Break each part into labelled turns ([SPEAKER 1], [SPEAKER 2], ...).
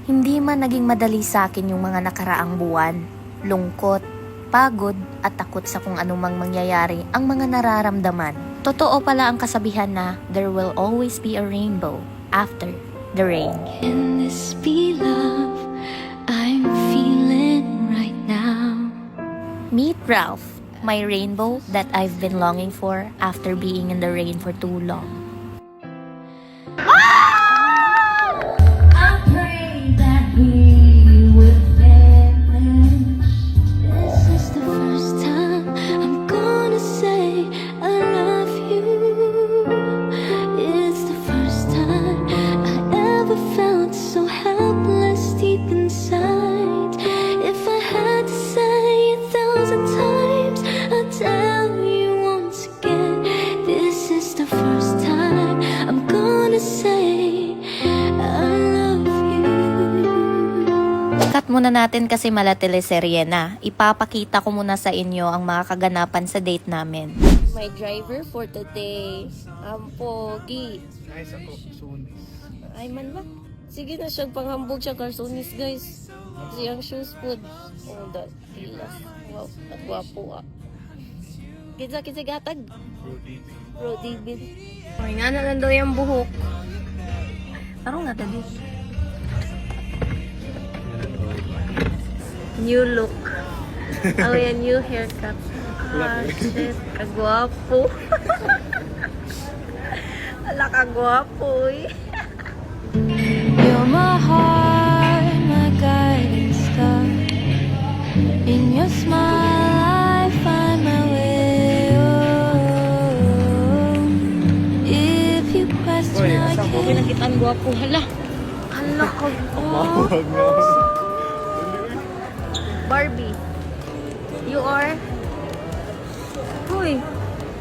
[SPEAKER 1] Hindi man naging madali sa akin yung mga nakaraang buwan, lungkot, pagod at takot sa kung anumang mangyayari ang mga nararamdaman. Totoo pala ang kasabihan na there will always be a rainbow after the rain.
[SPEAKER 2] Can this be love I'm feeling right now?
[SPEAKER 1] Meet Ralph, my rainbow that I've been longing for after being in the rain for too long.
[SPEAKER 2] I pray that we will finish. This is the first time I'm gonna say I love you. It's the first time I ever felt so helpless deep inside. If I had to say 1,000 times, I'd tell you once again. This is the first time I'm gonna say I love you.
[SPEAKER 1] Cut muna natin kasi mala teleserye na. Ipapakita ko muna sa inyo ang mga kaganapan sa date namin.
[SPEAKER 3] My driver for today, ang pogi.
[SPEAKER 4] Nice ako, sunis.
[SPEAKER 3] Ay man ba? Sige na siya, panghambog siya, cartoonist guys. Siyang shoes food. Oh, that tilas. Wow, nagwapo ah. Kinsa gatag? Bro, David. Ay nga na lang daw yung buhok. Tarong nga tadi. New look. Oh yeah, new haircut. Ah, shit. Kagwapo. Ala, kagwapo eh.
[SPEAKER 2] You're my heart, my guiding star. In your smile, I find my way. Oh, if you question, I
[SPEAKER 3] Okay,
[SPEAKER 2] can't.
[SPEAKER 3] nakita ang gwapo. Hala. Hala, kagwapo.
[SPEAKER 4] Wag na.
[SPEAKER 3] Barbie. You are? Uy.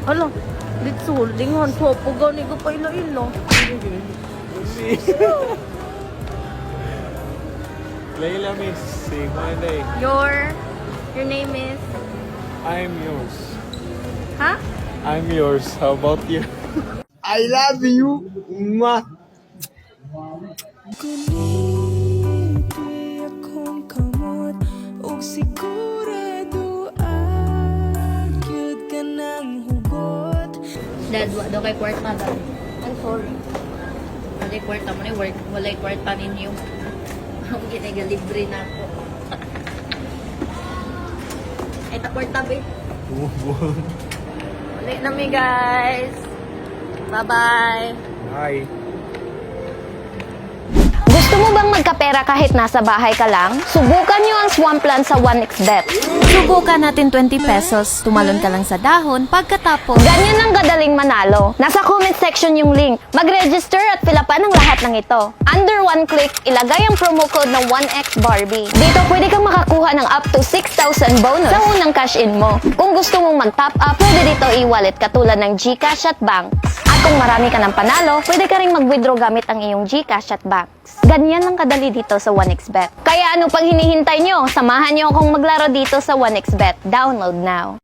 [SPEAKER 3] Hala. Dito holdingan. Popo gani ko pa ilo-ilo.
[SPEAKER 4] Layla Miss, say my name.
[SPEAKER 3] Your name is?
[SPEAKER 4] I'm yours.
[SPEAKER 3] Ha?
[SPEAKER 4] I'm yours. How about you? I love you. Mwah.
[SPEAKER 5] Kuniti akong kamot ug sigurado agyud ka ng hugot.
[SPEAKER 3] Dad, wala kay kwarta daw. I'm sorry. Wala kwarta mo na work. Wala kwarta ninyo. Ang ginagalibre na ako. Ito kwarta be. Wala na mi guys. Bye-bye.
[SPEAKER 4] Hi.
[SPEAKER 1] Gusto mo bang magkapera kahit nasa bahay ka lang? Subukan nyo ang Swampland sa 1xBet. Subukan natin 20 pesos, tumalon ka lang sa dahon, pagkatapos... Ganyan ang gadaling manalo. Nasa comment section yung link. Mag-register at fill upan ang lahat ng ito. Under one click, ilagay ang promo code na 1xBarbie. Dito pwede kang makakuha ng up to 6,000 bonus sa unang cash-in mo. Kung gusto mong mag-top up, pwede dito i-wallet katulad ng GCash at Banks. At kung marami ka ng panalo, pwede ka ring mag-withdraw gamit ang iyong GCash at Banks. Ganyan lang kadali dito sa 1xBet. Kaya ano pang hinihintay nyo? Samahan nyo akong maglaro dito sa 1xBet. Download now.